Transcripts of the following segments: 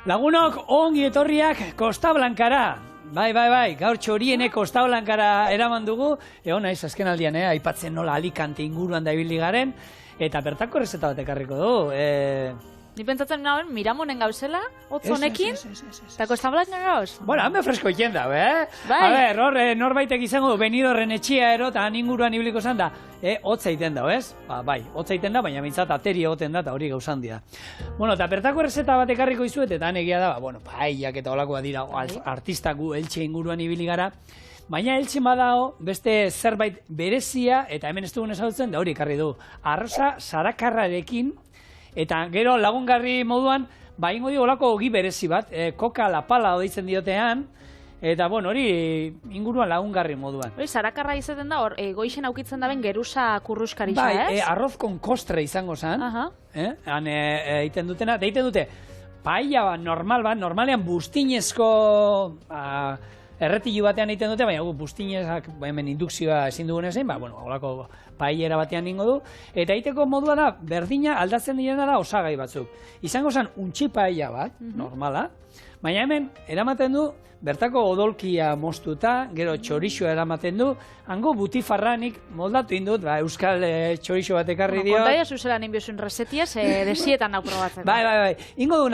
Lagunok ongi etorriak Costa Blancara. Bai, gaur txorienek Costa Blancara eraman dugu. Egon naiz, azken aldian, aipatzen nola Alicante inguruan da ibili garen. Eta bertako errezeta bat ekarriko du. Ni pentsatzen nagoen, Miramonen gauzela, hotz honekin, eta Costa Blancara gauz. Bueno, hame fresko iten da, Bai. A ber, hor, norbaitek izango du, Benidorren etxia ero, eta han inguruan ibiliko zan da, hotza iten da, ez? Bai, hotza iten da, baina mintzat ateri egoten da, eta hori gauzan dira. Bueno, eta bertako errezeta bat ekarriko izuet, eta han egia da, paellak eta olakoa dira, artistak gu Eltxe inguruan ibili gara, baina Eltxe badao beste zerbait berezia, eta hemen ez dugun ezagutzen, da hori ekarri du, arroza sarakarrarekin, eta gero lagungarri moduan, ingo dio olako ogi berezi bat, koka la pala odeitzen diotean, eta hori inguruan lagungarri moduan. Hori, sarakarra izaten da, hor, goixen aukitzen daben geruza kurruskarixa, ez? Bai, arroz kon kostre izango zan, han egiten dutena, eta egiten dute, paella normal bat, normalean bustinezko erretilu batean egiten dute, baina bustinezak, hemen indukzioa ezin dugun ezein, holako paellera batean ningo du, eta egiteko modua da, berdina aldatzen direna da osagai batzuk. Izango zen untxi paella bat, normala, baina hemen eramaten du, bertako odolkia moztuta, gero txorixoa eramaten du, hango butifarranik moldatu indut, euskal txorixo bat ekarri dio. Kontaia zuzela ninbiozun resetiaz, desietan nau probatzen. Bai. Ingo du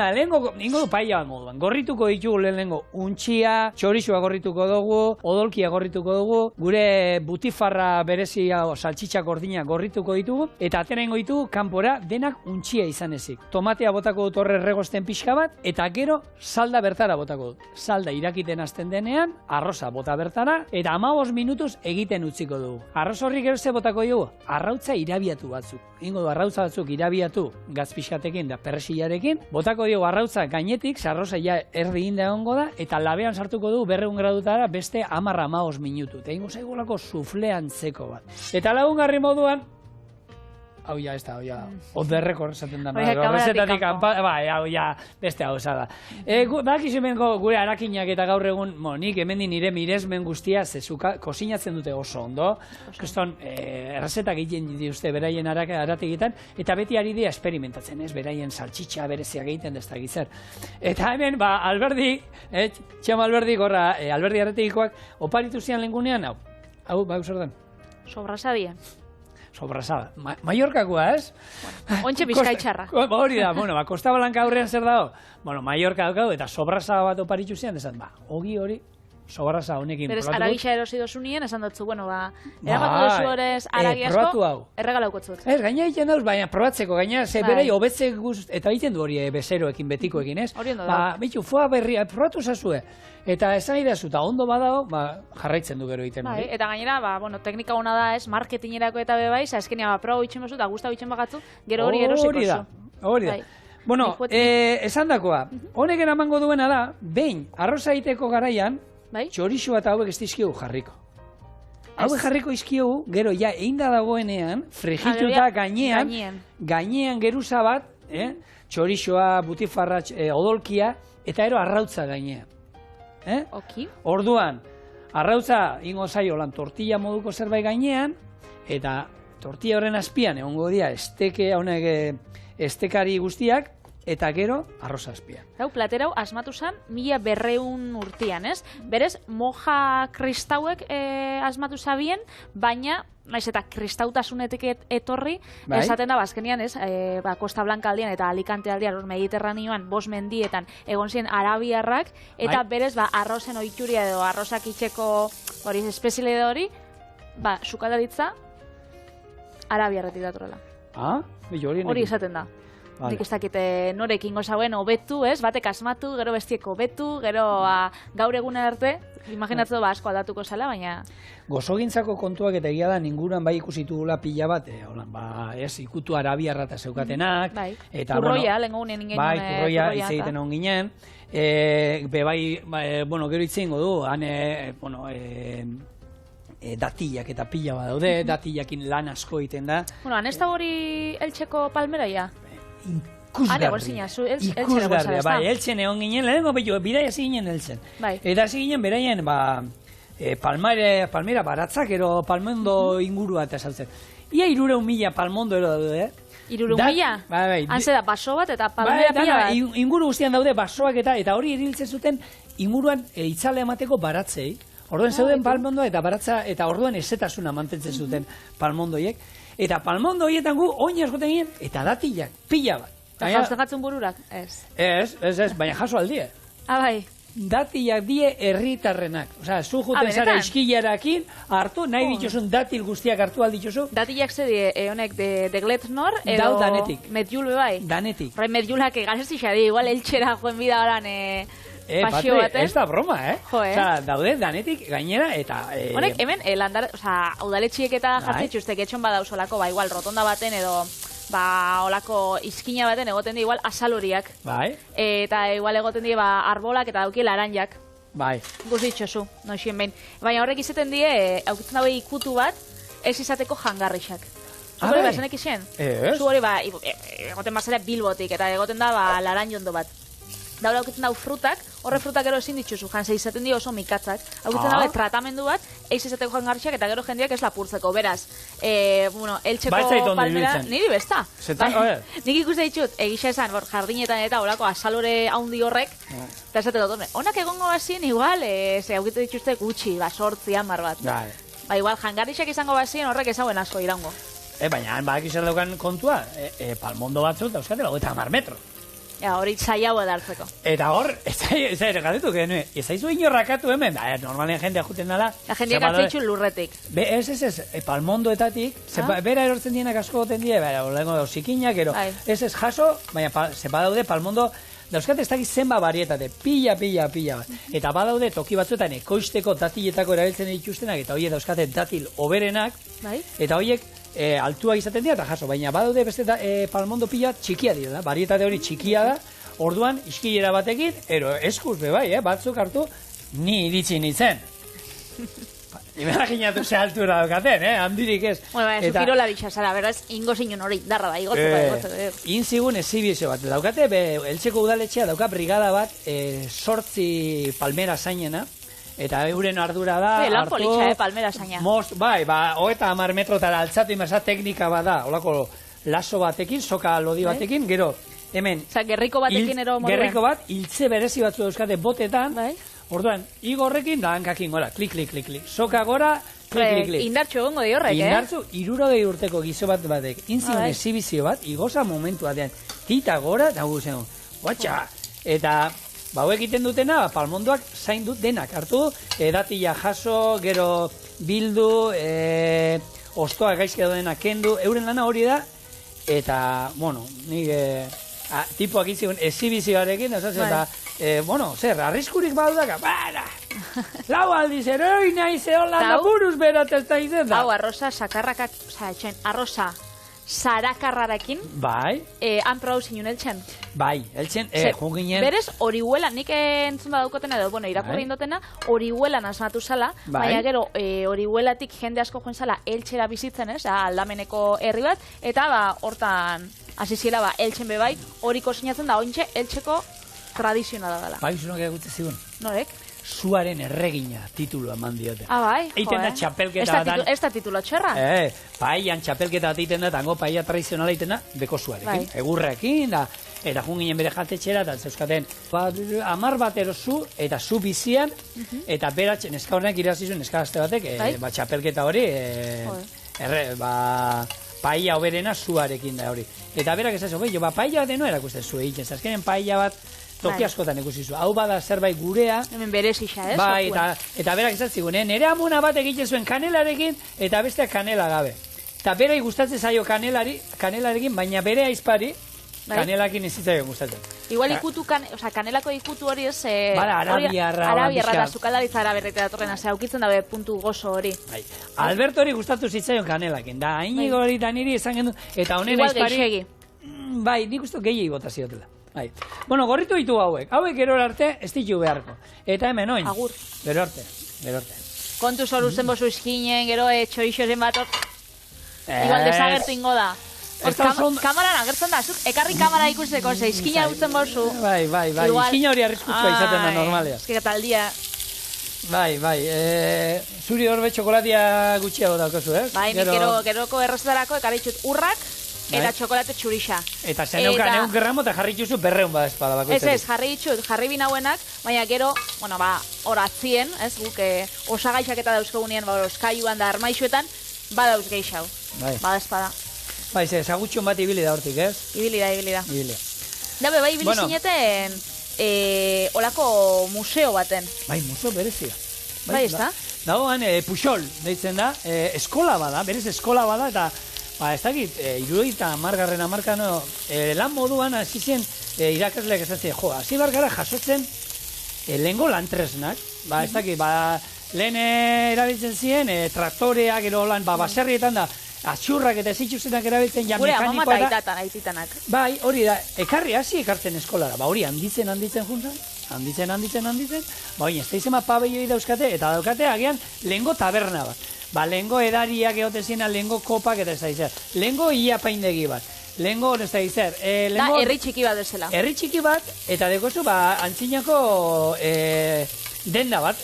paella bat moduan. Gorrituko ditugu lehenengo untxia, txorixoa gorrituko dugu, odolkia gorrituko dugu, gure butifarra berezia saltxitxak ordina gorrituko ditugu, eta atera ingo ditugu kanpora denak untxia izan ezik. Tomatea botako dut horre regosten pixka bat, eta gero salda bertara botako dut. Salda irakiten hasten denean, arroza bota bertara, eta 15 minutuz egiten utziko dugu. Arroz horri gero ze botako dugu? Arrautza irabiatu batzuk. Ingo du arrautza batzuk irabiatu gazpixkatekin da persillarekin, botako dugu arrautza gainetik, arroza ja erdi inda egongo da, eta labean sartuko dugu 200 gradutara beste 10-15 minutu. Eta ingo zaigolako suflean zeko bat. Eta lagungarri moduan, hau ja, ez da, hau ja, oderreko esaten da, horrezetatik, hau ja, beste hau da. Bakizu hemengo gure arakinak eta gaur egun, nik hemen nire miresmen guztia, zezuka, kosinatzen dute oso ondo, kriston, errezetak egiten dituzte beraien arategitan, eta beti ari dira esperimentatzen, ez, beraien saltxitxa bereziak egiten ez da gizar. Eta hemen, Alberdi, Txema Alberdi, gorra, Alberdi arategikoak, oparitu zian lengunean, hau, zer den? Sobrasadia. Sobrasada. Mallorcakoa, ez? Ontxe bizkaitxarra. Hori da, Costa Blanca aurrean zer dago? Mallorca dago, eta sobrasada bat oparitxu zian, esan, ogi hori, sobrasada honekin. Berez, aragisa erosi dozunien, esan dutzu, erabatu dozu horrez aragi asko, erregalaukotzut. Ez, gaina egiten dauz, baina probatzeko, gaina, ze berei, hobetzek guzt, eta egiten du hori bezeroekin, betikoekin, ez? Hori ondo da. Bitu, foa berria, probatu zazue. Eta esan idazu, eta ondo badago, jarraitzen du gero egiten. Eta gainera, teknika hona da ez, marketingerako eta bebaiz, azkenia proba bitxen bazu, eta guzta bitxen bagatzu, gero hori erosiko zu. Hori da. Bueno, esan dakoa, honek eramango duena da, behin, arroza egiteko garaian, txorixo eta hauek ez dizkigu jarriko. Hauek jarriko izkigu, gero ja, egin da dagoenean, fregituta gainean geruza bat, txorixoa, butifarra, odolkia, eta ero arrautza gainean. Orduan, arrautza ingo zaio lan tortilla moduko zerbait gainean, eta tortilla horren azpian egongo dira estekari guztiak, eta gero arroza azpian. Platerau asmatu zen 1200 urtean, ez? Berez, moja kristauek asmatu zabien, baina naiz eta kristautasunetik etorri, esaten da, azkenian, ez, Costa Blanca aldian eta Alicante aldian, Mediterraneoan, 5 mendietan, egon ziren arabiarrak, eta berez, arrozen oituria edo arrozak itxeko hori espeziale hori, sukadaritza, arabiarretik datorrela. Hori esaten da. Nik ez dakit norek ingo zauen hobetu, ez? Batek asmatu, gero bestiek hobetu, gero gaur egunen arte, imaginatzen du asko aldatuko zela, baina... Gozogintzako kontuak eta egia da, ninguran ikusitu gula pila bat, ikutu arabiarra eta zeukatenak. Turroia, lehenko gunen ingen. Turroia, hitz egiten hon ginen. Gero hitz egingo du, datillak eta pila bat daude, datillakin lan asko egiten da. Han ez da hori Eltxeko palmeraia? Ikusgarria, Eltzen egon ginen, lehenko bidai hasi ginen Eltzen. Eta hasi ginen beraien, palmera baratzak, ero palmondo ingurua eta saltzen. Ia 300.000 palmondo ero daude, 3.000? Bai. Hanze da, baso bat eta palmera pila bat. Inguru guztian daude basoak eta hori iriltzen zuten inguruan itzale emateko baratzei. Orduan zeuden palmondoa eta baratza, eta orduan ezetasuna mantentzen zuten palmondoiek. Eta palmondo horietan gu oin askoten ginen, eta datilak, pila bat. Eta jausten jatzen bururak? Ez. Ez, baina jaso aldie. Bai. Datilak die herritarrenak. Osea, zu juten zara iskilarakin, hartu, nahi dituzun datil guztiak hartu aldituzu. Datilak ze die, honek de Gletnor, edo... danetik. Mediul bai. Danetik. Horre mediulak egarez di, igual eltxera joen bida horan pasio baten. Ez da broma, Jo, Osea, daude danetik gainera eta... Honek, hemen, udaletxiek eta jartzitxuztek etxon badausolako, igual, rotonda baten edo... olako izkina baten egoten di igual asaloriak. Bai. Eta igual egoten di arbolak eta dauki laranjak. Bai. Guztitxozu, noixien behin. Baina horrek izaten die, aukitzen dabe ikutu bat, ez izateko jangarrixak. Zuk hori bazenek izien? Zu hori egoten bazera Bilbotik, eta egoten da laranjondo bat. Daura aukitzen dau frutak, horre frutak gero ezin dituzu, janse izaten dio oso mikatzak. Aukitzen dabe tratamendu bat, eiz izateko jangarixak, eta gero jendeak ez lapurtzeko. Beraz, eltxeko palmera, niri besta. Nik ikuste ditut, egisa esan, jardinetan eta horako asalore haundi horrek, eta esate dut, honak egongo bazien, igual, ze aukitzen dituzte gutxi, 8, 10 bat. Igual, jangarixak izango bazien, horrek ezauen asko irango. Baina, badak izan daukan kontua, palmondo batzuk, dauzkatela, 10 metro. Hori txaiago edartzeko. Eta hor, ez ere galetu, ez aizu inorrakatu hemen, normalen jendea juten dala. La jendeak atzeitxu lurretik. Ez, palmondoetatik, bera erortzen dienak asko goten die, olengo zikinak, ez jaso, baina badaude palmondo, dauzkat ez dakiz zenba barietate, pila bat. Eta badaude toki batzuetan ekoizteko datiletako erabiltzen dituztenak, eta horiek dauzkate datil oberenak, eta horiek altua izaten dira eta jaso, baina badaude beste palmondo pila txikia dira, barietate hori txikia da, orduan iskilera batekin, eskuz bebai, batzuk hartu, ni iritsi nintzen. Imaginatu ze altura daukaten, handirik ez. Zu kirola bitxasara, beraz, ingo zinun hori, darra da, igotzuko. Inzigun ezibizio bat, daukate, eltseko udaletxea dauka brigada bat, 8 palmera zainena, eta euren ardura da... Lan politxa, palmera zaina. Bai, 30 metrotara altzatu imasa teknika bada, holako laso batekin, soka lodi batekin, gero, hemen... Gerriko batekin ero moduen. Gerriko bat, hiltze berezi batzu dauzkate botetan, orduan, igo horrekin da hankakin gora, klik. Soka gora, klik. Indartxo egongo di horrek, Indartxo, 60 urteko gizo bat batek, inzigun ezibizio bat, igoza momentu batean, tita gora, da guzen, guatxa, eta... Hauek egiten dutena, palmondoak zain dut denak hartu, datila jaso, gero bildu, ostoa gaizke denak kendu, euren lana hori da, eta, nik tipuak itzigun ezibizioarekin, eta, arriskurik badudaka, lau aldiz, eroi nahi zeholan da buruz berat ez da izen da. Hau, arroza sakarrakak, arroza sarakarrarekin, han probau zinun eltsen. Bai, eltsen, junginen... Berez, orihuela, nik entzun badukotena edo, irakurri indotena, orihuelan asmatu zala, baina gero, orihuelatik jende asko joan zala eltxera bizitzen, aldameneko herri bat, eta hortan, hasiziela, eltsen bebai, horiko sinatzen da, ointxe, eltxeko tradizionala dela. Bai, zunak egutze zigun. Norek? Zuaren erregina titulua eman diote. Bai, eiten da txapelketa bat. Ez da titulo txerra? Paian txapelketa bat eiten da, tango paia tradizionala eiten da, beko zuarekin. Egurrekin, eta junginen bere jatetxera, eta zeuskaten, 10 bat erozu, eta zu bizian, eta beratxe, neska horrenak irazizun, neska gazte batek, txapelketa hori, paia oberena zuarekin da hori. Eta berak ez da, paia bat eno erakusten zu egiten, zazkenen paia bat, toki askotan ikusizu. Hau bada zerbait gurea. Hemen berezixa, ez? Bai, eta berak esatzen, nere amuna bat egiten zuen kanelarekin, eta besteak kanela gabe. Eta berai gustatzen zaio kanelarekin, baina bere aizpari, kanelakin ez zitzaion gustatzen. Igual ikutu, kanelako ikutu hori ez... Bala, arabiarra. Arabiarra da, zukalaritza araberreta datorrena, aukiten dabe puntu gozo hori. Alberto hori gustatu zitzaion kanelakin, da, hainigo hori eta niri esan gendu, eta honen aizpari... Igual geixegi. Bai, nik uste gehiagi bota ziotela. Bueno, gorritu ditu hauek gero arte ez ditu beharko. Eta hemen oin. Agur. Gero arte. Kontu zoru zen bozu izkinen, gero txorixoren bat igual desagertu ingo da. Kamaran agertzen da, ekarri kamara ikusteko, ze izkina dutzen bozu. Bai, izkina hori arriskutsua izaten da normalea. Ez que taldia. Bai, zuri horbe txokolatia gutxiago daukazu, ez? Bai, geroko errezetarako ekarri txut urrak, eta txokolate txurixa. Eta zeneukan 100 gramo eta jarri txuzu 200 bada espada bakoitzetik. Ez, jarri ditut, jarri binauenak, baina gero, bueno, hor atzien, ez, guk osagaixak eta dauzkogunean, oskaiuan da armaixuetan, badauz geixau. Bada espada. Bai, zagutxon bat ibili da hortik, ez? Ibili da. Dabe, bai, ibili zineten olako museo baten. Bai, museo berezia. Bai, ez da? Dagoan, Puxol, deitzen da, eskola bada, berez eskola bada, eta, ez dakit, 70. hamarkan, lan moduan, hasi zen, irakasleak esatzen, hasi bargara jasotzen, lehengo lantresnak, ez dakit, lehen erabiltzen ziren, traktoreak, ero lan, baserrietan da, atxurrak eta zitsuzenak erabiltzen, ja mekanikoa da. Gure aititanak. Bai, hori da, hasi ekartzen eskolara, hori handitzen juntan, handitzen, baina ez da izema pabelloi dauzkate, eta daukate agian lehengo taberna bat. Lehengo edariak egotezina, lehengo kopak eta ez da izan. Lehengo ia paindegi bat. Lehengo, ez da izan. Da, herri txiki bat ezela. Herri txiki bat, eta dekozu, antzinako denda bat,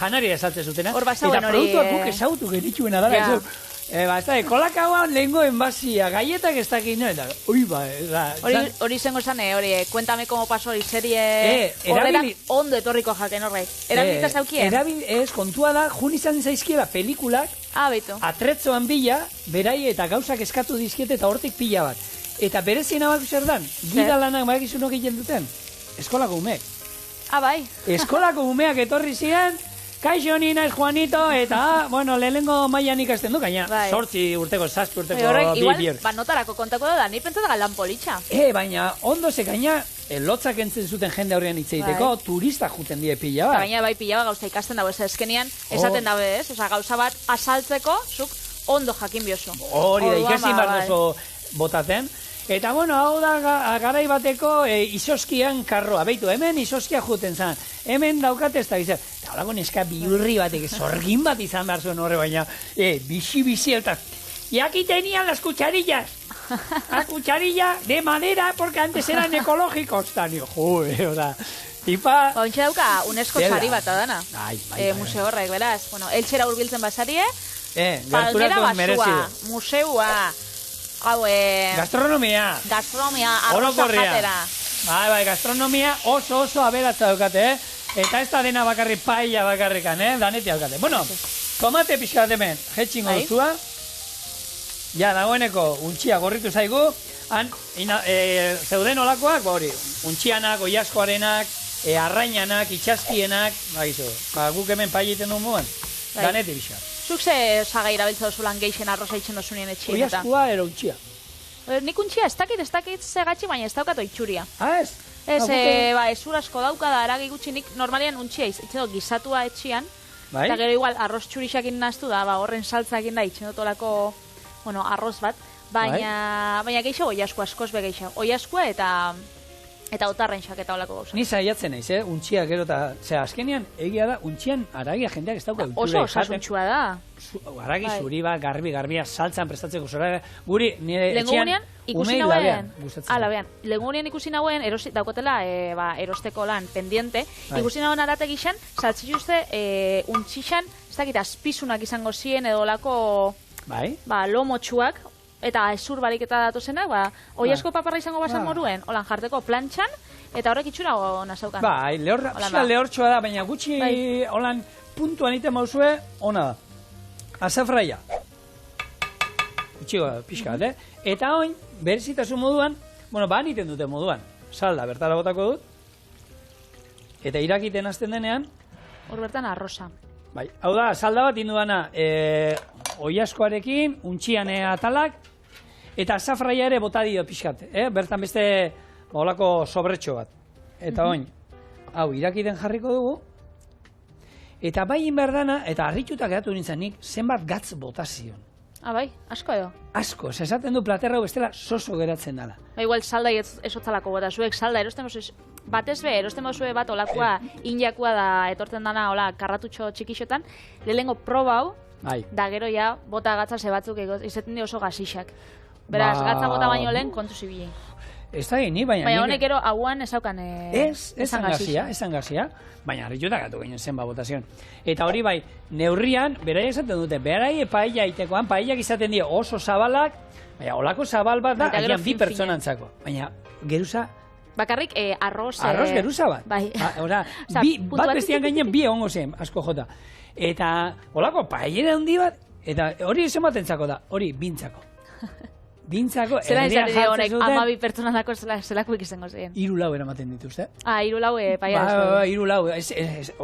janari esaltzen zutena. Hor basauen hori. Eta produktuak guk esautu genitxuena dara. Ez da, kolakaua lehengo enbasia, gaietak ez dakit, no, eta, hori zengo zan, Cuéntame cómo pasó hori serie horretan ondo etorriko jaken horrek. Erabilita zaukien? Ez, kontua da, jun izan zaizkiela pelikulak, atretzoan bila, berai eta gauzak eskatu dizkiete eta hortik pila bat. Eta berezien abak zer dan, gida lanak bakizun egiten duten, eskolako umeek. Bai. Eskolako umeak etorri ziren, kaixo ni naiz Juanito, eta, bueno, lehenengo mailan ikasten du, gaina, 8 urteko, 7 urteko, igual, notarako kontako da, ni pentsatu lan politxa. Baina, ondo ze gaina, lotzak entzen zuten jende horrean itzeiteko, turista juten die pila bat. Gaina, bai, pila bat gauza ikasten dago, ez eskenean, esaten dago ez, oza, gauza bat asaltzeko, zuk ondo jakin biozu. Hori da, ikasin bat oso botatzen. Eta, bueno, hau da garai bateko izoskian karroa. Beitu, hemen izoskia juten zan. Hemen daukate ez da bizar. Eta horako neska bihurri batek, zorgin bat izan behar zuen horre, baina bizi, eta... Y aquí tenían las cucharillas. La cucharilla de madera, porque antes eran ecológicos. Tanio, oda... Tipa... Ontxe dauka, UNESCO sari bat adana. Museo horrek, beraz. Bueno, eltxera urbiltzen basarie. Gerturatu merezido. Museua. Gastronomia, arroza jatera. Bai, gastronomia oso aberatza daukate, Eta ez da dena bakarri paella bakarrikan, danetia daukate. Bueno, tomate pixkat hemen, jetxingo duzua. Ja, dagoeneko, untxia gorritu zaigu. Han, zeuden olakoak, hori, untxianak, oiaskoarenak, arrainanak, itxaskienak, guk hemen paella iten duen moan, daneti pixkat. Zuk ze zagai irabiltza dozulan geixen arroza itxen dozunien etxien eta? Oiaskua ero untxia. Nik untxia ez dakit zegatxi, baina ez daukat oitxuria. Ez? Ez, ezur asko dauka da, aragi gutxi nik normalian untxia itxen dut gizatua etxian. Eta gero igual arroz txurixakin naztu da, horren saltzakin da itxen dutolako, bueno, arroz bat. Baina geixo oiaskua, askoz be geixo. Oiaskua eta otarren xaketa olako gauza. Ni saiatzen naiz, untxia gero eta, azkenean, egia da, untxian aragia jendeak ez dauka oso osasuntxua da. Aragi zuri bat, garbia, saltzan prestatzeko zora, guri, nire etxean, umei labean gustatzen. Labean, lehengunean ikusi nauen, daukotela, erosteko lan pendiente, ikusi nauen arate gixan, saltzituzte, untxixan, ez dakit, azpizunak izango ziren, edo lako, lomotxuak, eta ezur bariketa datozenak, oiasko paparra izango basan moruen, holan jarteko plantxan, eta horrek itxura hona zaukan. Bai, lehortxoa da, baina gutxi holan puntuan iten mauzue, hona da. Azafraia. Itxiko da, pixka bat, Eta oin, berezitasun moduan, bueno, iten dute moduan, salda, bertara botako dut, eta irakiten azten denean, hor bertan arroza. Bai, hau da, salda bat indu dana, oiaskoarekin, untxian atalak, eta azafraia ere bota dio pixkat, bertan beste olako sobretxo bat. Eta oin, hau irakiten jarriko dugu, eta bai inberdana, eta harritutak edatu nintzen nik, zenbat gatz botazion. Bai, asko edo? Asko, esaten du platerra bestela soso geratzen dala. Igual salda esotzalako bota, zuek salda erosten bozue, batez be, erosten bozue bat olakoa, injakua da etortzen dana, hola, karratutxo txikixotan, lehenengo proba hau, da gero ja, bota gatza zebatzuk izaten di oso gazixak. Beraz, gatza bota baino lehen, kontu zibili. Ez da ni, baina... Baina honek ero hauan esaukan... Esan gazia. Baina harrituta gatu ginen zenba botazion. Eta hori bai, neurrian, berai esaten dute, berai paella itekoan, paellak izaten die oso zabalak, baina olako zabal bat da, agian bi pertsonantzako. Baina geruza... Bakarrik arroz... Arroz geruza bat. Bai. Bat bestian gainen bi egongo zen, asko jota. Eta olako paellera handi bat, eta hori zenbatentzako da, hori bintzako. Bintzako, zela izan dide honek, 12 pertsonalako zelako izango zen. 3 lau eramaten dituzte. 3 lau paella. 3 lau,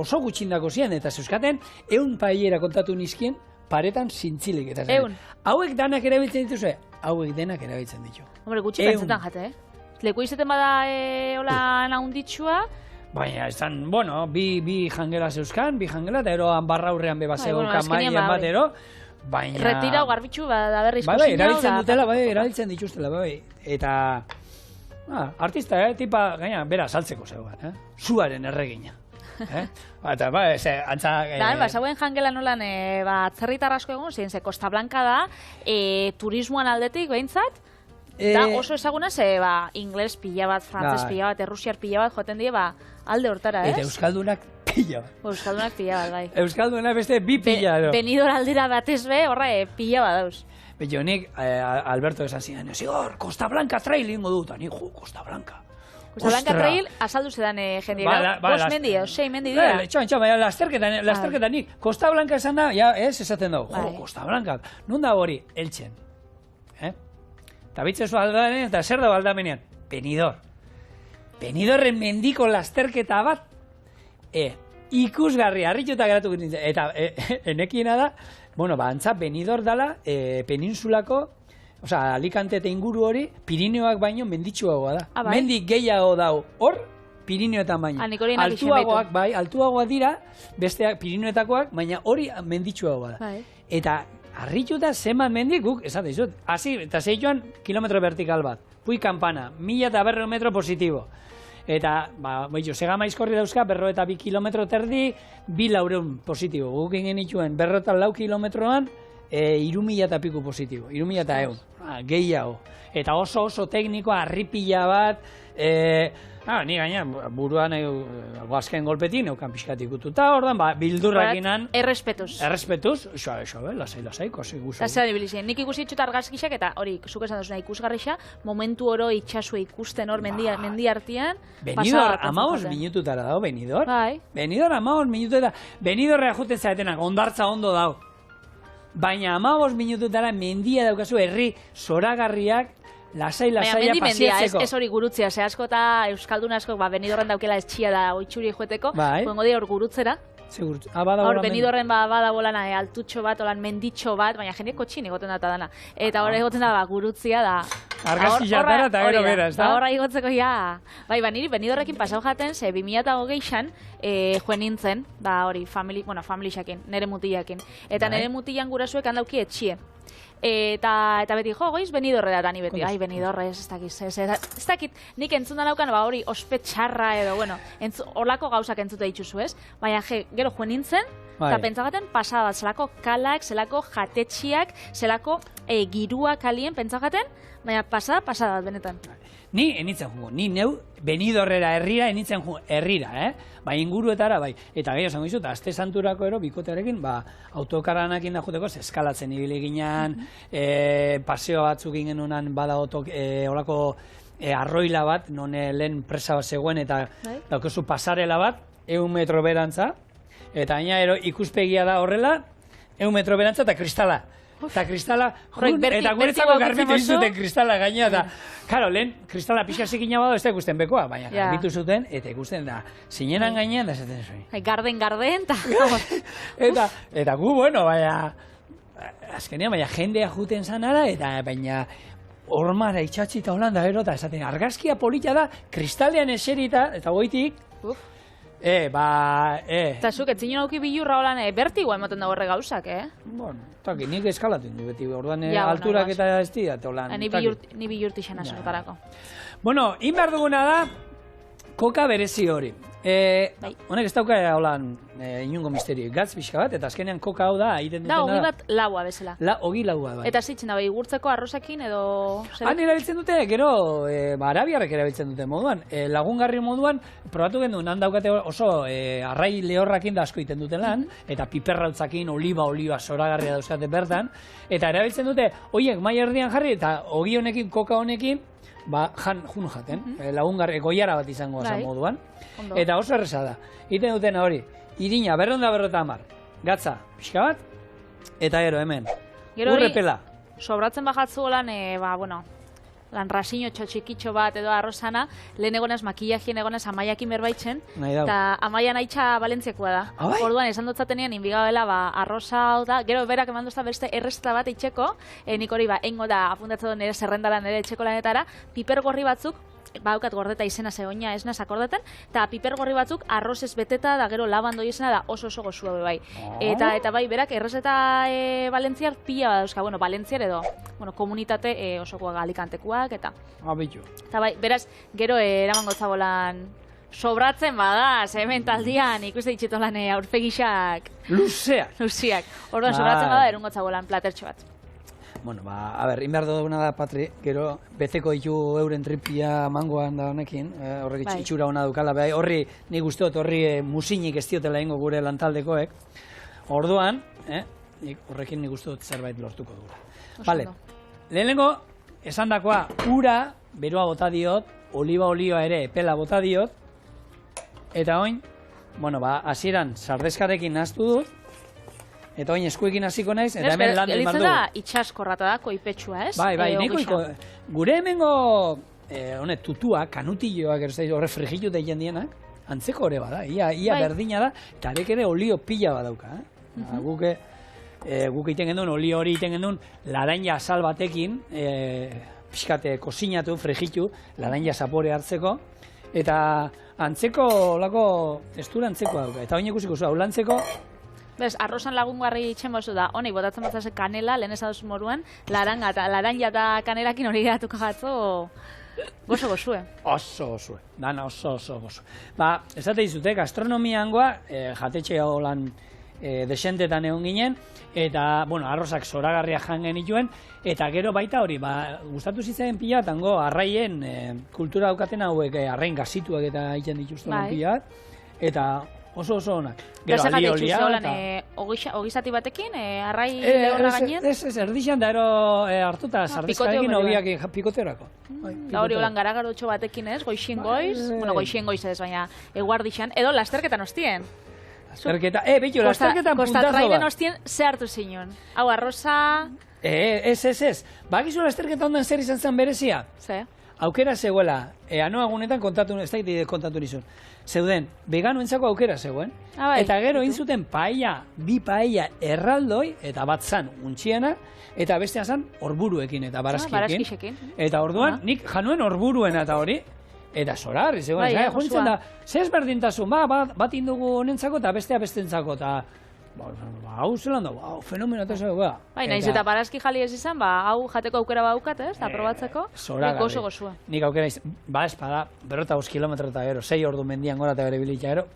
oso gutxindako zian, eta zeuskaten, 100 paellera kontatu nizkien, paretan zintzilik. 100. Hauek danak erabiltzen dituzue? Hauek denak erabiltzen ditu. Hombre, gutxi pentsetan jate, Leku izeten bada hola naunditxua. Baina, estan, bueno, bi jangela zeuzkan, eta eroan barra aurrean beba zegokan maian bat ero. Baina... Retirau garbitxu, da berriz kozinau. Erabiltzen dutela, erabiltzen dituztela, Eta... artista, tipa, gaina, bera saltzeko zegoan, Zuaren erregina. Eta, antza... Zauen jangela nolan, atzerritar asko egon, ze Costa Blanca da, turismoan aldetik, behintzat, da oso ezaguna, ingles pila bat, frantzes pila bat, errusiar pila bat, joten die, alde hortara, Eta euskaldunak pila bat. Euskaldunak pila bat, bai. Euskaldunak beste bi pila, Benidor aldera batez be, horra, pila bat dauz. Beto, nik, Alberto esan zidan, zigor, Costa Blanca Trail ingo dut, nik, Costa Blanca. Costa Blanca Trail, azaldu zedan jendia, 5 mendi, 6 mendi dira. Txon, baina lasterketa nik, Costa Blanca esan da, esaten dago, Costa Blanca, nun da hori, Eltzen. Eta bitzezu aldaren, eta zer da aldamenean? Benidor. Benidorren mendiko lasterketa bat, ikusgarri, harrituta geratu ginen. Eta enekiena da, antza Benidor dala, peninsulako, Alicante eta inguru hori, Pirineoak baino menditsuagoa da. Mendik gehiago dau hor, Pirineoetan baino. Altuagoak dira, besteak Pirineoetakoak, baina hori menditsuagoa da. Eta harrituta zenbat mendik guk, esate izut, hasi, eta zeituan kilometro vertikal bat, pui kampana, 1.200 metro positibo. Eta, sega maizkorri dauzka, 2 kilometro terdi, 2.400 positibo. Guk ingen ituen, 204 kilometroan, 3.000 eta piku positibo, 3.100, gehiago. Eta oso teknikoa, harripila bat, ni gaina, buruan azken golpetin, eukan pixkatik ututa, ordan, bildurrakinan... Errespetuz, lasai, kosi guzu. Eta zer dibilizien, nik ikusi ditut argazkixak, eta hori, zuk esan duzuna ikusgarrixa, momentu oro itxasue ikusten hor mendi artean... Benidor, 15 minututara dago, Benidor. Benidor, 15 minututara. Benidorrea juten zaetenak, ondartza ondo dago. Baina 15 minututara mendia daukazu, herri zoragarriak, lasai-lasaia pasiatzeko. Ez hori gurutzea, asko eta Euskaldun asko, Benidorren daukela etxia da oitxuri joeteko, joango dira hor gurutzera. Hor Benidorren bada bolan altutxo bat, olan menditxo bat, baina jende kotxin egoten data dana. Eta hor egoten da gurutzia da... Argazki jatara eta gero beraz, da? Horra igotzeko, Bai, niri Benidorrekin pasau jaten, ze 2008an joen nintzen, hori, familixakin, nere mutilakin. Eta nere mutilan gurasuek handauki etxie. Eta beti, goiz Benidorre da, ni beti, Benidorre, ez dakit, nik entzun da naukan, hori, ospetxarra edo, horlako gauzak entzute dituzu, ez? Baina, gero joen nintzen, eta pentsagaten pasada bat, zelako kalak, zelako jatetxiak, zelako giruak alien, pentsagaten, baina pasada bat, benetan. Ni enitzen jungo, ni neu Benidorrera herrira enitzen jungo, herrira, bai inguruetara, bai. Eta gehiago zango izut, aste santurako ero, bikotearekin, autokaranakin da juteko, eskalatzen ibili ginean, paseo batzuk ginen unan bada olako arroila bat, non lehen presa bat zegoen, eta daukezu pasarela bat, 100 metro berantza, eta gaina ikuspegia da horrela, 100 metro berantza eta kristala. Eta kristala, eta guretzako garbitu izuten kristala gaina, eta, karo, lehen kristala pixa zikina bado ez da ikusten bekoa, baina garbitu zuten, eta ikusten da, zinenan gainean da zaten zuen. Garden, eta gu, baina, azkenean, baina jendea juten zanara, eta baina, hormara itxatxita holanda gero, eta esaten, argazkia polita da, kristalean eserita, eta goitik, Eta zuk, etzinen auki bilurra holan, bertigoa ematen da horre gauzak, Taki, nik eskalaten du beti, orduan alturak eta ez dira, eta holan. Ni bilurti xena sortarako. Bueno, inbar duguna da, koka berezi hori. Honek ez dauka holan inungo misterio. Gatz pixka bat, eta azkenean koka hau da, egiten dutena. Da, ogi bat laua bezala. Ogi laua, bai. Eta zitzen da, igurtzeko arrozekin edo... Han erabiltzen dute, gero, arabiarrek erabiltzen dute moduan. Lagungarri moduan, probatu gendu, han daukate oso arrai lehorrakin da asko egiten duten lan, eta piperrautzakin, oliba zoragarria dauzkate bertan, eta erabiltzen dute, oiek mai erdian jarri, eta ogi honekin, koka honekin, jun jaten, lagungarri, goiara bat izango esan moduan. Eta oso erresa da. Iten dutena hori, irina, 250, gatza, pixka bat, eta gero hemen, urrepela. Sobratzen bajatzu lan, lan rasiño txotxikitxo bat edo arrozana, lehen egonez makillajien egonez amaiakin berbaitzen, eta amaia nahitxa Valentziakoa da. Orduan, esan dutzatenean, inbigabela, arroza hau da, gero berak eman duzta beste errezeta bat itxeko, nik hori, engo da, apuntatzen dut nire zerrendara nire etxeko lanetara, piper gorri batzuk, baukat gordeta izena zegoina ez naz akordaten, eta piper gorri batzuk arrozez beteta da gero labando izena da oso gozua bai. Eta bai, berak errezeta Valentziar pila bat dauzka, Valentziar edo komunitate osokoa Alicantekoak eta. Eta bai, beraz, gero eraman gotzabolan sobratzen bada, hemen taldian ikuste ditxetolan aurpegixak. Luzeak. Orduan, sobratzen bada, erun gotzabolan platertxo bat. Bueno, a ber, inbehar duguna da, Patri, gero, beteko ditu euren tripia mangoan da honekin, horrek itxura hona dukala, horri, nik uste dut horri musinik ez diotela ingo gure lantaldekoek. Orduan, horrekin nik uste dut zerbait lortuko dugula. Bale, lehenengo, esan dakoa, ura, beroa bota diot, olioa ere epela bota diot, eta oin, hasieran sardezkarekin nahaztu dut, eta oin eskuekin hasiko naiz, eta hemen lan den bardu. Elitzen da itxaskorrata da, koipetsua, ez? Bai, gure hemengo, honet, tutua, kanutilloak, horre frigitu deiken dienak, antzeko hori bada, ia berdina da, eta arek ere olio pila badauka. Guk iten genduen, olio hori iten genduen, laranja asal batekin, pixkate kozinatu, frigitu, laranja zapore hartzeko, eta antzeko, olako, testura antzeko dauka, eta oin ikusiko zua, lantzeko, bez, arrozan lagungarri itxen bozu da, honik botatzen batzase kanela, lehen esaduz moruan, laranja eta kanelakin hori gatuko gatzo, gozo gozue. Oso gozue, dana oso gozue. Esate dizute, gastronomiangoa, jatetxe holan desentetan egon ginen, eta, arrozak zoragarria jan genituen, eta gero baita hori, gustatu zitzen pila, tango, arraien kultura daukaten hauek, arrain gazituak eta egiten dituzten pila bat, eta oso onak. Gero aldi olia eta... Ogizati batekin, arrai lehorra gainen? Ez, erdixan da ero hartuta sardezkarekin ogiak pikoterako. Da hori holan garagarotxo batekin ez, goixien goiz, goixien goiz ez, baina eguardixan, edo lasterketan ostien. Lasterketa, behitu, lasterketan puntazo bat. Kostatrainen ostien ze hartu zinun. Hau, arroza... Ez. Bakizu lasterketa ondan zer izan zen berezia? Ze? Aukera zegoela, anoa gunetan kontatu, ez da kontatu nizun. Zeuden, veganoentzako aukera zegoen, eta gero intzuten bi paella erraldoi, eta bat zan untxiena, eta bestea zan orburuekin eta barazkiekin. Eta orduan, nik januen orburuena eta hori, eta zorar, zegoen, jointzen da, zez berdintasun, bat indugu honentzako eta bestea bestentzako, eta hau zelan da, fenomeno eta zegoen. Naiz eta barazki jali ez izan, hau jateko aukera baukat, ez, da probatzeko, nik oso gozua. Nik aukera izan, espada, 200 kilometro eta gero, 6 ordu mendian gora eta bere bilitia gero,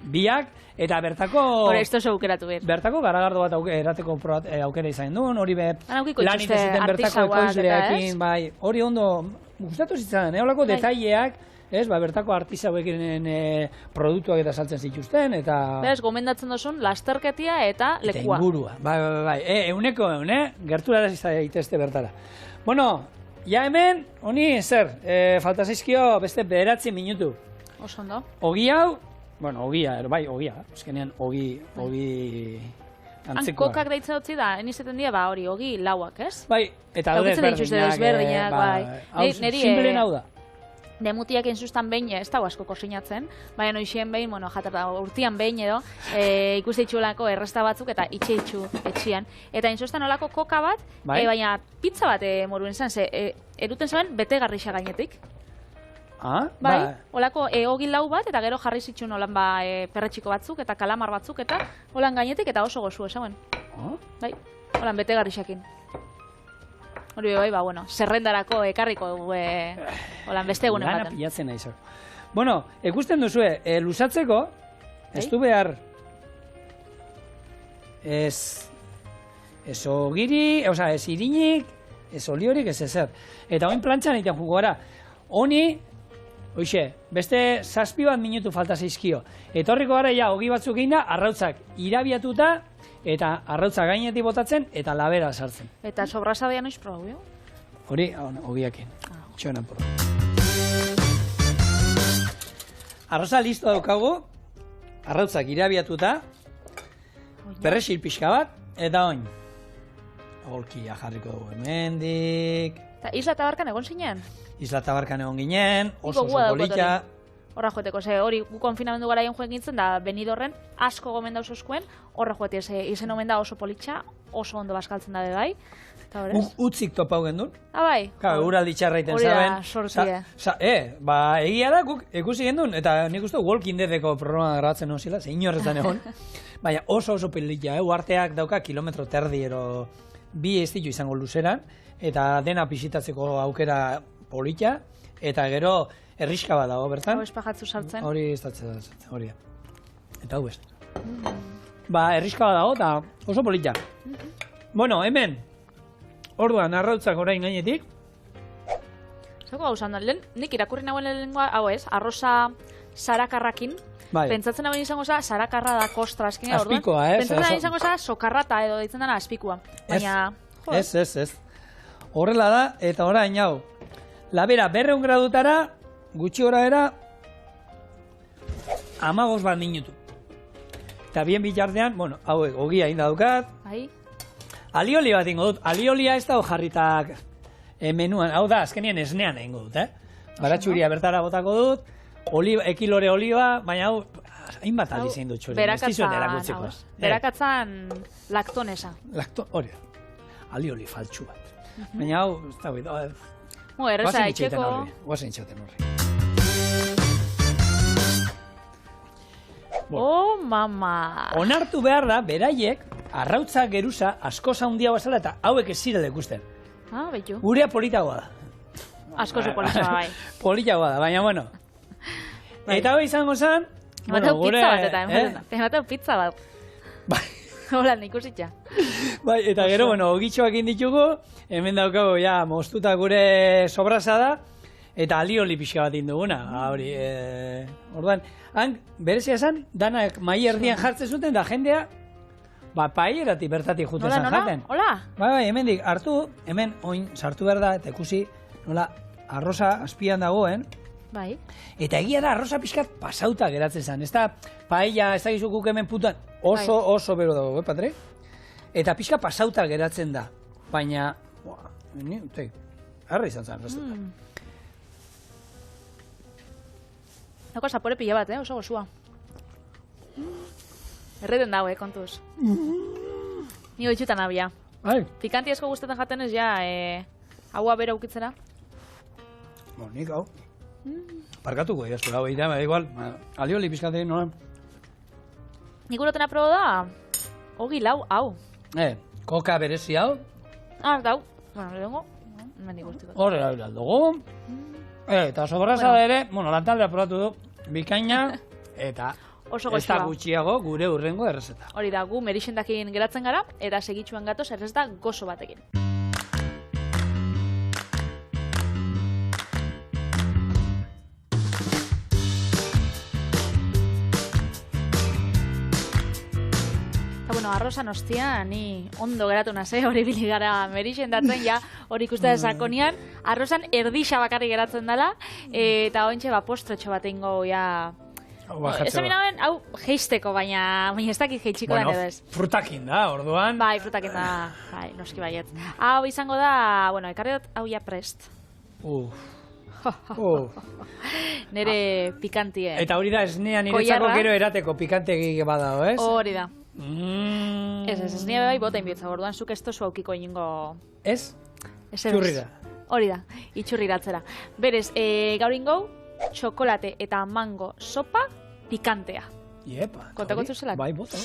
biak, eta bertako... Hora, esto oso aukeratu behar. Bertako garagardo bat erateko aukera izan duen, hori be, lan itezuten bertako ekoizleakin, hori ondo, gustatu zitzen, holako detaileak, ez, bertako artisauekin produktuak eta saltzen zituzten, eta... Beraz, gomendatzen duzun, lasterketia eta lekua. Eta ingurua, euneko, gertura daitezte bertara. Bueno, ja hemen, honi, zer, falta zaizkio beste 9 minutu. Oso ondo. Ogi hau, ogia, ogia, eskenean ogi antzekoa. Kokak daitza dutzi da, enizeten dira, hori, ogi lauak, ez? Eta daude ezberdinak, bai. Simpleen hau da. Demutiak inzustan behin, ez dago asko kosinatzen, baina noixien behin, urtian behin edo, ikuste itxulako erresta batzuk eta itxe itxu etxian. Eta inzustan olako koka bat, baina pizza bat moruen zen, eruten zuen bete garrixa gainetik. Bai, olako ogin lau bat, eta gero jarri zitxun olan perretxiko batzuk, eta kalamar batzuk, eta olan gainetik, eta oso gozu esauen. Bai, olan bete garrixakin. Hori bai, zerrendarako ekarriko dugu, holan beste egunen baten. Gana pilatzen nahi zor. Bueno, ikusten duzue, lusatzeko, ez du behar, ez ogiri, ez irinik, ez oliorik, ez ezer. Eta oin plantxan egiten jugo gara. Honi, hoxe, beste 7 minutu falta zaizkio. Etorriko gara ja, ogi batzuk egin da, arrautzak irabiatuta, eta arrautza gainetik botatzen, eta labera sartzen. Eta sobrasadea noiz probau, jo? Hori, ogiakin. Txonan proba. Arroza listo daukagu, arrautzak irabiatuta, perrexil pixka bat, eta oin. Aholkia jarriko dugu hemendik. Eta Isla Tabarkan egon zinen? Isla Tabarkan egon ginen, oso polita. Horra joeteko, hori gu konfinamendu gara joen gintzen, da Benidorren asko gomen dauzuzkoen, horra joete, izen omen da oso politxa, oso ondo baskaltzen dabe bai. Utzik topau gendun. Bai. Uraldi txarraiten zaben. Hori da, sortie. Egia da, guk ikusi gendun, eta nik uste Walking Deadeko programa grabatzen hon zila, zein horretan egon. Baina oso politxa, uarteak dauka kilometro terdi ero 2 ez ditu izango luzeran, eta dena bisitatzeko aukera politxa, eta gero erriska bat dago, bertan. Hau espajatzu sartzen. Hori ez datzen, hori da. Eta hau ez. Erriska bat dago, eta oso politxa. Bueno, hemen, orduan, arrautzak orain gainetik. Zeko hau zandan, nik irakurri nagoen lehenengoa, hau ez, arroza sarakarrakin. Pentsatzen nagoen izango za, sarakarra da kostra askin. Azpikoa, ez? Pentsatzen nagoen izango za, sokarrata edo ditzen dena azpikua. Baina, ez. Horrela da, eta orain hau. Labera 200 gradutara, gutxi gora era, 15 minutu. Eta bien bitartean, bueno, hauek, ogia inda dukat. Bai. Alioli bat ingo dut. Aliolia ez da jarritak menuan. Hau da, azkenien esnean egingo dut, Baratxuria bertara botako dut. Ekilore oliba, baina hau, hainbat aldi zein dut txori. Berakatzan laktonesa. Hori da. Alioli faltsu bat. Baina hau, ez da hori. Erreza etxeko. Guazen itxaten horri. Oh, mama! Onartu behar da, beraiek, arrautza geruza asko zaundia bazala eta hauek ez zirela ikusten. Behitu. Gurea politagoa da. Asko zu politagoa, bai. Politagoa da, baina bueno. Eta hau izango zen, gure... Emateu pizza bat. Bai. Hola, ikusitza. Bai, eta gero, ogitxoak inditugu, hemen daukagu, moztuta gure sobrasa da, eta alioli pixka bat induguna. Hori, orduan, han, berezia esan, danak mai erdian jartzen zuten, da jendea, paelleratik bertatik juten zan jaten. Hola? Bai, hemendik hartu, hemen oin sartu behar da, eta ikusi, nola, arroza azpian dagoen, bai. Eta egia da, arroza pixkat pasauta geratzen zen. Ez da, paella, ez da gizukuk hemen putan, oso bero dago, Patre? Eta pixka pasauta geratzen da. Baina, harra izan zen, resteta. Nako zapore pila bat, oso gozua. Erreten dago, kontuz. Ni goitxutan abia. Pikanti asko guztetan jaten ez, haua bera ukitzera. Nik hau. Parkatuko egaztu hau egitea, igual, alioli pizkatein, nola? Nik urotena probo da, ogi lau, hau. Koka berezi hau. Dau. Bueno, lehenko, mendik guztiko. Horre dugu. Eta sobrasa ere, lantaldea probatu du, bikaina, eta ez da gutxiago gure urrengo errezeta. Hori da, gu merixendakin geratzen gara, eta segitxuan gatoz errezeta gozo batekin. Arrosan ostia, ni ondo geratu naze, hori bili gara merixen datzen, hori ikuste da sakonian, arrosan erdixa bakarri geratzen dela, eta ointxe postretxo bat ingo, ez aminaben, hau geisteko, baina ez dakit geitxiko den edo ez. Frutakin da, orduan. Bai, frutakin da, noski baiet. Hau izango da, ekarri dut, hau prest. Nere pikantie. Eta hori da, esnean niretzako gero erateko pikantegi badao, ez? Hori da. Ez nire bai bota inbiotza, orduan zuk ez tozu aukiko ingo... Ez? Txurrira. Hori da, itxurriratzera. Berez, gaur ingo, txokolate eta mango sopa pikantea. Iepa. Kontako zuzelak? Bai, bota.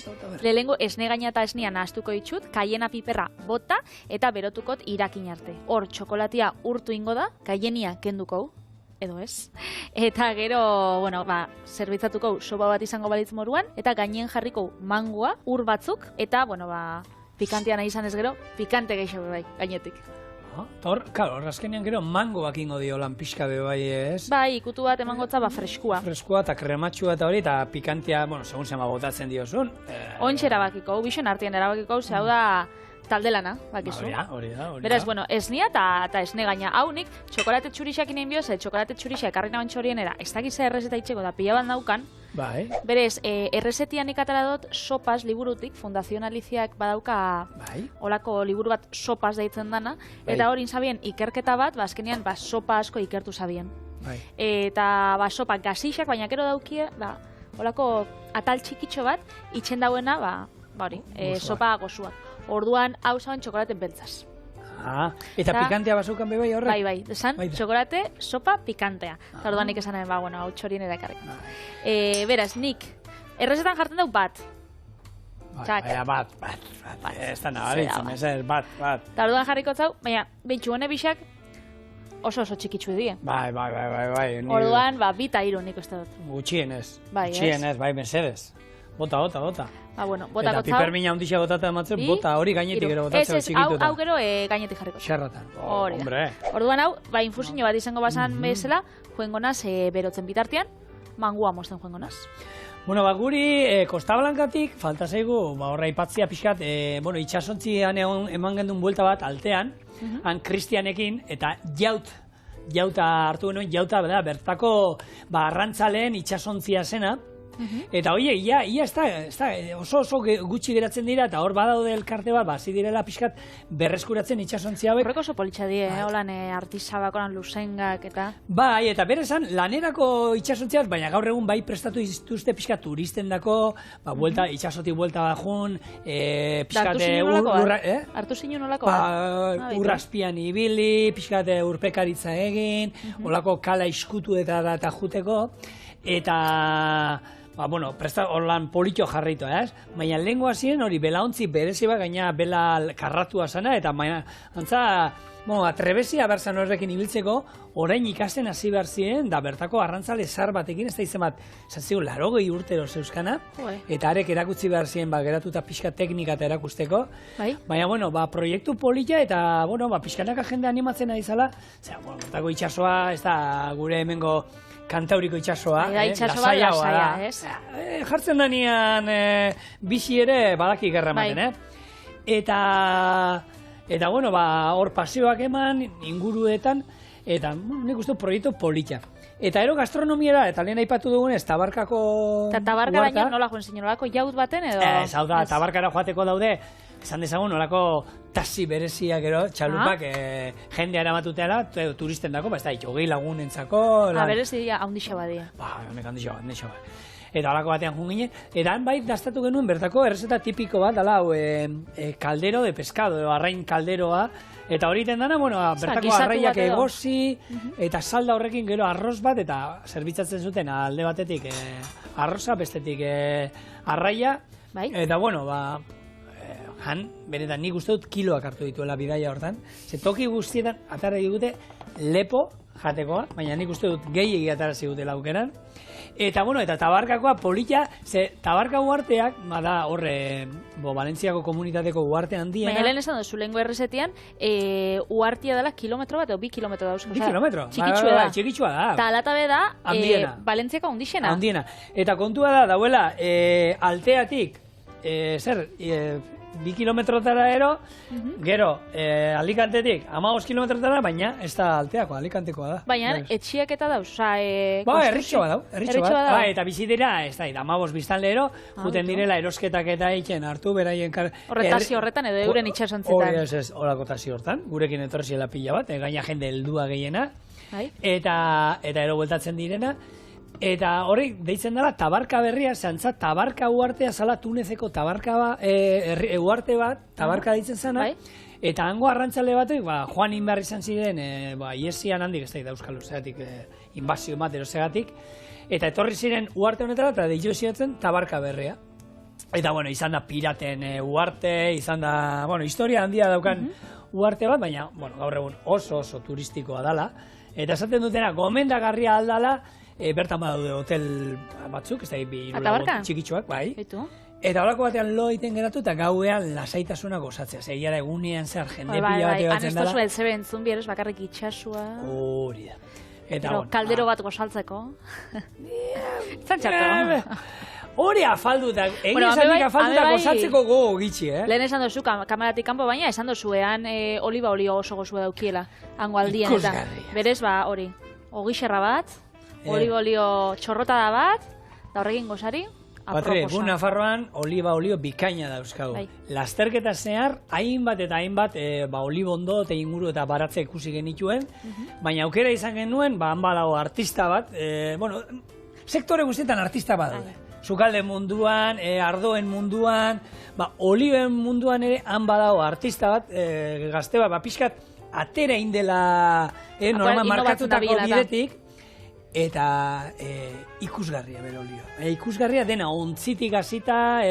Lehenengo esne gaina eta esnean nahaztuko ditut, kaiena piperra bota eta berotukot irakin arte. Hor, txokolatia urtu ingo da, kaienia kenduko. edo ez. Eta gero, bueno, zerbitzatuko sopa bat izango balitz moruan, eta gainen jarriko mangoa, ur batzuk, eta, bueno, pikantea nahi izan ez gero, pikante gehiago bai, gainetik. Hor, karo, azkenean gero mangoak ingo dio lan pixka be bai, ez? Bai, ikutu bat emangotza, freskua. Freskua eta krematxua eta hori, eta pikantea, bueno, segun zema botatzen diozun. Ontxe erabakiko, bixen artien erabakiko, hau da talde lana, bakizu. Hori da. Beraz, bueno, esnia eta esne gaina. Hau nik, txokolate txurixak inen bioz, txokolate txurixak ekarri naban txorienera, ez dakize errezeta itxeko da pila bat daukan. Bai. Berez, errezetian ikatara dut sopas liburutik, Fundación Aliziak badauka olako liburu bat sopas deitzen dana, eta hori zabien ikerketa bat, azkenean sopa asko ikertu zabien. Eta sopa gazixak, baina gero daukie, olako atal txikitxo bat, itxen dauena, sopa gozuak. Orduan, hau zauen txokolate beltzaz. Eta pikantea bazaukan bebai horrek? Bai, desan, txokolate, sopa, pikantea. Eta orduan nik esanen, hau txorien erakarrik. Beraz, nik, errezetan jartzen dut bat. Bat. Ez da nabaritzen, ez bat. Eta orduan jarriko zau, baina, behitxu hone bixak oso txikitzu edie. Bai. Orduan, bita iru nik uste dut. Gutxienez, mesedez. Bota. Botako eta pipermina ondixia botata ematzen, bota hori gainetik gero botatzen txikituta. Hau gero gainetik jarriko. Xerratan, hombre. Orduan hau, infusinio bat izango bazan bezala, joengo naz berotzen bitartean, mangua mozten joengo naz. Bueno, guri Kostablankatik, falta zaigu, horra ipatzia pixkat, itxasontzian eman gendun buelta bat altean, han Kristianekin, eta jauta hartu genuen, jauta bertako arrantzaleen itxasontzia zena, eta oie, ia oso gutxi geratzen dira, eta hor badaude elkarte bat, bazi direla pixkat berreskuratzen itxasontzia hauek. Horreko oso politxa die, holan artisabakoan luzengak eta... Bai, eta berezan, lanerako itxasontziak, baina gaur egun bai prestatu iztuzte pixkat turisten dako, itxasotik buelta bajun, pixkat urra... Hartu zinu nolako? Urrazpian ibili, pixkat urpekaritza egin, olako kala iskutu eta juteko, eta... presta horlan politxo jarritu, baina lehengoa ziren hori belaontzi berezi bat gaina bela karratua zana, eta baina, atrebezia berzan horrekin ibiltzeko, orain ikasten hasi behar ziren, da bertako arrantzale zar batekin, ez da izan bat, zatzegu, 80 urtero zeuskana, eta arek erakutsi behar ziren, geratuta pixka teknika eta erakusteko, baina, proiektu polita, eta, pixkanaka jende animatzen ari zala, bertako itxasoa, ez da gure hemengo Kantauriko itxasoa, lasaia, ez? Jartzen danean bizi ere badaki gerra ematen, Eta, hor paseoak eman, inguruetan, eta nik uste proiektu polita. Eta ero gastronomiera, eta lehen aipatu dugunez, Tabarkako... Eta Tabarka baina nola joan zein, nolako jaut baten edo... Ez, hau da, Tabarkara joateko daude, esan dezagun, nolako taxi bereziak ero, txalupak, jendea eramatuteala, turisten dako, ez da, itxogei lagunentzako... Berezia, handixa badia. Honek handixa bat. Eta holako batean jun ginen, eta han bai dastatu genuen bertako errezeta tipiko bat, kaldero de pescado, arrain kalderoa, eta hori dana, bertako arraiak egosi, eta salda horrekin gero arroz bat, eta zerbitzatzen zuten alde batetik arroza, bestetik arraia, eta han, benetan nik uste dut kiloak hartu dituela bidaia hortan, ze toki guztietan atarra digute lepo jatekoa, baina nik uste dut gehiegi atara zigutela aukeran. Eta, eta Tabarkakoa polita, ze Tabarka uarteak, da horre, Valentziako komunitateko uarte handiena. Baina lehen esan duzu, lehenko errezetian, uartia dela kilometro bat, 2 kilometro dauz. 2 kilometro? Txikitsua da. Ta alatabe da, Valentziako handixena. Handiena. Eta kontua da, dauela, alteatik, 2 kilometrotara ero, gero, Alicantetik 15 kilometrotara, baina ez da alteako, Alicantekoa da. Baina, etxiak eta dauz, erritxo bat dau. Eta bizi dira, ez da, 15 biztanle ero, juten direla erosketak eta eiken hartu, beraien... Horretasi horretan edo euren itxasontzetan. Ez, horako tasi hortan, gurekin etorziela pila bat, gaina jende heldua gehiena, eta ero bueltatzen direna, eta hori deitzen dela Tabarka berria, zantza Tabarka uartea zala Tunezeko Tabarka uarte bat, Tabarka deitzen zena, eta hango arrantzale batek, joan inbar izan ziren, iesian handik, ez da Euskal Uzegatik, inbazio matero zegatik, eta etorri ziren uarte honetara, eta deitxo ziatzen Tabarka berria. Eta, izan da piraten uarte, izan da, historia handia daukan uarte bat, baina, gaur egun oso turistikoa dala, Eta esaten dutena, gomendagarria aldala, bertan badaude hotel batzuk, ez da, txikitxoak, bai. Eta horako batean lo egiten geratu eta gauean lasaitasuna gozatzea. Egia da egunean zer jende pila bat ebatzen dela. Anestozu elzebe entzun bieres bakarrik itxasua. Hori da. Eta kaldero bat gozaltzeko. Zantxartu. Hori afaldutak, egin esatik afaldutak gozatzeko gogo gitxi, Lehen esan dozu kameratik kanpo, baina esan dozuean oliba olio oso gozua daukiela. Hango aldien eta. Berez, hori, ogixerra bat, oliba olio txorrotada bat, da horrekin gozari. Batre, gu Nafarroan oliba olio bikaina dauzkagu. Lasterketa zehar, hainbat eta hainbat olibondo eta inguru eta baratze ikusi genituen, baina aukera izan genuen, han badago artista bat, sektore guztietan artista bat daude. Sukalde munduan, ardoen munduan, olioen munduan ere han badago artista bat, gazte bat, pixkat atera indela normal markatutako bidetik, eta ikusgarria bere olio. Ikusgarria dena ontzitik hasita,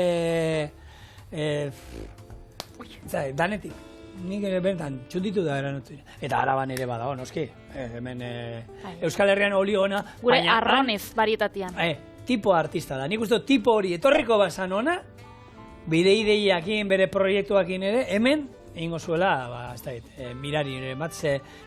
danetik. Nik ere bertan txunditu da eranotu. Eta Araban ere badago, noski. Hemen Euskal Herrian olio ona. Gure arronez varietatian. Tipo artista da. Nik uste tipo hori etorriko bazan ona, bide ideiakin, bere proiektuakin ere, hemen egingo zuela, mirari ere bat,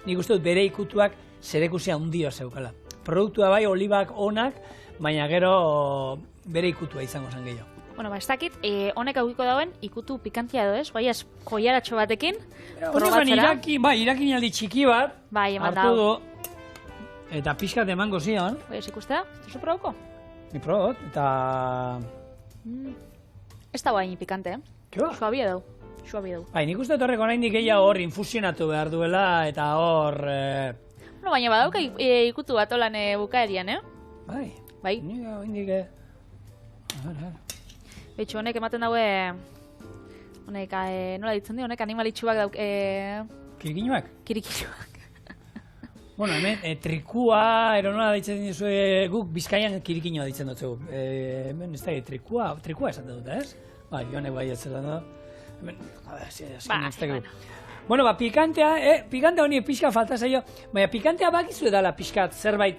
nik uste dut bere ikutuak zerekusia handia zeukala. Produktua bai, olibak onak, baina gero bere ikutua izango zen gehiago. Bueno, ez dakit, honek aukiko dauen ikutu pikantia edo ez, guaiaz koiaratxo batekin. Honetan irakin aldi txiki bat, hartu du, eta pixkat emango zion. Guaiaz ikustea, ez duzu proboko? Ni probot, eta... Ez da guain pikante, Keba? Suabia dau. Nik uste horrek oraindik gehiago hor infusionatu behar duela, eta hor... Bueno, baina badauka ikutu bat olan bukaerian, Bai. Nik oraindik... Betxo, honek ematen daue... Honek, nola ditzen di, honek animalitxuak dauk... Kirikinuak? Kirikinuak. Bueno, hemen, trikua, nola ditzen dizue, guk Bizkaian kirikinoa ditzen dut zegu. Hemen, ez da, trikua esaten dut, ez? Bai, joanek bai ez zelan da. Hemen, ez da, bueno, pikantea honi pixka falta zaio, baina pikantea bakizu edala pixkat zerbait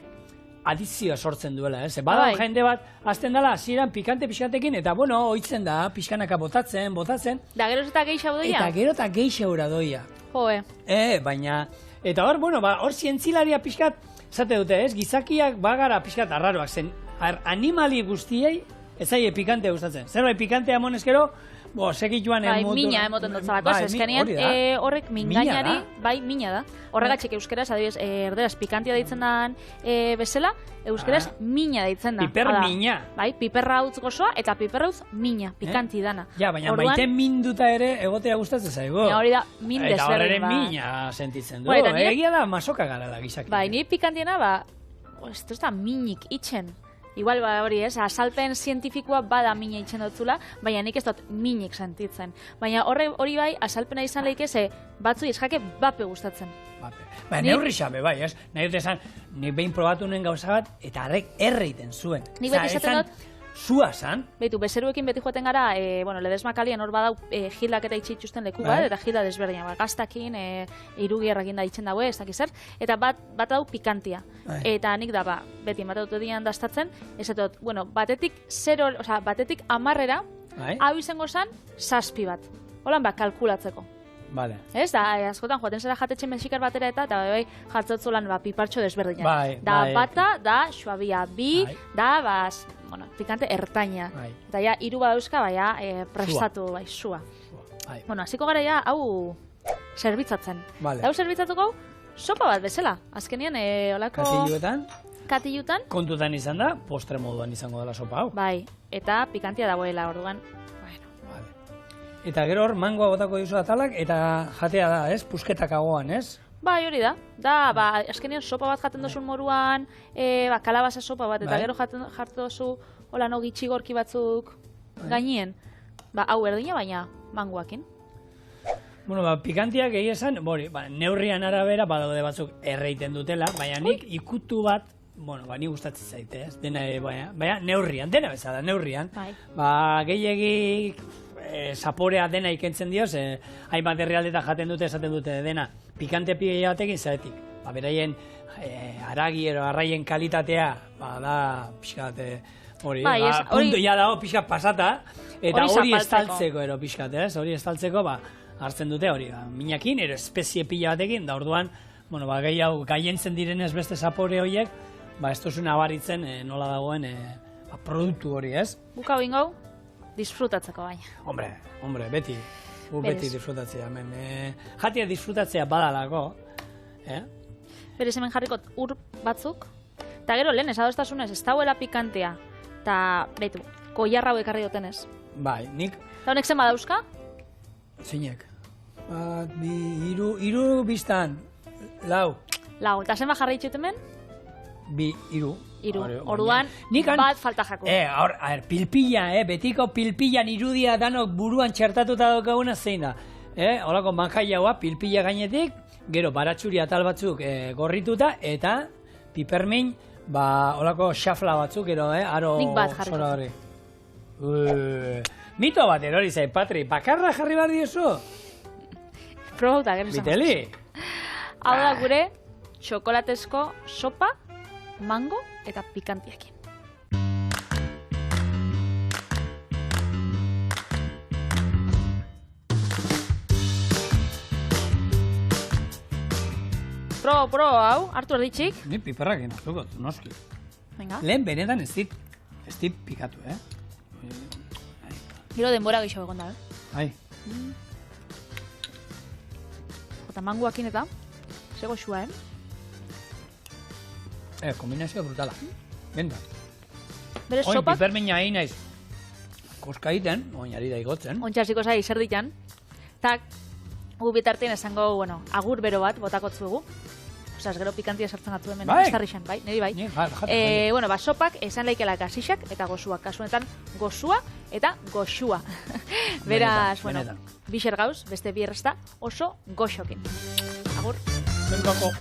adizioa sortzen duela, ez? Bada jende bat, azten dela, hasieran pikante pixkatekin, eta bueno, oitzen da, pixkanaka botatzen. Da, geroz eta geixau doia? Eta gero eta geixaura doia. Joe. Baina, eta hor, bueno, hor zientzilaria pixkat, zate dute, ez? Gizakiak bagara pixkat arraroak zen, animali guztiei, ez zaie pikante gustatzen. Zerbait pikantea monezkero, sekituan mina emoten dut zabako, eskenean horrek mingainari, mina da. Horregatxek euskeraz, adibidez, erderaz pikantia deitzen dan bezala, euskeraz mina deitzen da. Piper mina. Bai, piperra hautz gozoa eta piperra hautz mina, pikanti dana. Ja, baina maiten minduta ere egotea gustatzen zaigo. Hori da, min desberdin. Eta horre mina sentitzen du. Egia da masoka garala gizaki. Bai, ni pikantiena, ez da minik itxen. Igual hori ez, azalpen zientifikoa bada mina itxen dutzula, baina nik ez dut minik sentitzen. Baina hori bai, azalpena izan lehik ez, batzu izjake bape gustatzen. Baina neurri xabe bai, ez? Nahi dut esan, nik behin probatu nuen gauza bat, eta arrek erreiten zuen. Nik beti izaten dut, zua zan. Beitu, bezeruekin beti joaten gara, Ledesmakalian hor badau jilak eta itxitxusten leku bat, eta jila desberdina. Gaztakin, irugierrakin da itxen daue, ez dakiz zer, eta bat dau pikantia. Eta nik da, beti ematen dut dian dastatzen, ez dut, batetik 10 hau izango zan, 7 bat. Holan kalkulatzeko. Vale. Ez, da, askotan joaten zera jatetxe mexikar batera eta bai jartzotzulan pipartxo desberdinak. Da, bata, da, suabia, bi, da, pikante ertaina. Eta ja, 3 badauzka, prestatu, sua. Bueno, hasiko gara ja, hau zerbitzatzen. Hau zerbitzatuko, sopa bat bezala. Azkenean, olako... Katilutan. Kontutan izan da, postre moduan izango dela sopa hau. Bai, eta pikantia dagoela, orduan. Eta gero hor, mangoa botako dizu atalak, eta jatea da, ez? Pusketak agoan, ez? Bai, hori da. Da, azkenean sopa bat jaten dozun moruan, kalabaza sopa bat, eta gero jartu dozu, hola no gitxi gorki batzuk gainien. Hau berdina, baina mangoakin. Bueno, pikantiak egia esan, neurrian arabera, badaude batzuk erreiten dutela, baina nik ikutu bat, ni gustatzen zaite, ez? Dena, baina neurrian, dena bezala, neurrian. Gehiagik... zaporea dena ikentzen dioz, hainbat herrialdetan jaten dute, esaten dute dena, pikante pila batekin zaetik. beraien aragi ero arraien kalitatea, da pixkat hori, puntu ja dago pixkat pasata, eta hori estaltzeko ero pixkat, hori estaltzeko, hartzen dute hori, minakin, ero espezie pila batekin, da orduan, gehiago gaientzen direnez beste zapore horiek, ez duzu nabaritzen nola dagoen produktu hori, ez? Bukau ingau, disfrutatzeko baina. Hombre, beti disfrutatzea, jatia disfrutatzea badalako, Berez hemen jarrikot ur batzuk, eta gero lehen esadostasunez, ez dauela pikantea, eta betu, koiarra hau ekarri dutenez. Bai, nik... Eta honek zen badauzka? Zeinek. Iru biztan, lau. Eta zen jarri ditut hemen? Iru. Orduan, bat falta jako. Pilpilla, betiko pilpillan irudia danok buruan txertatuta daukaguna zein da. Holako manjaiaua, pilpilla gainetik, gero baratxuri atal batzuk gorrituta, eta pipermin, holako xafla batzuk, gero, aro... Nik bat jarri. Mito bat erori zai, Patri, bakarra jarri behar diozu? Probauta, gero izan. Biteli? Hau da gure, txokolatezko sopa, mango eta pikantiakin. Probo hau, hartu erditxik. Ni piperrakin hartuko, noski. Venga. Lehen benetan ez dit pikatu, Gero denbora gehiago egon da, Ai. Eta mangoakin eta, zego xua, Kombinazio brutala. Benda. Bere sopak... Pipermina egin naiz. Koska egiten, oinari da igotzen. Ontxasiko zai, zer ditan. Eta, gu bitartien esango, agur bero bat, botakotzuegu. Osas, gero pikantia sartzen atu hemen, estarrixan, bai, niri bai. Sopak esan laikela gasixak eta gozuak. Kasuenetan, gozua eta goxua. Beraz, bixer gauz, beste bierrezta, oso goxokin. Agur. Zenkako.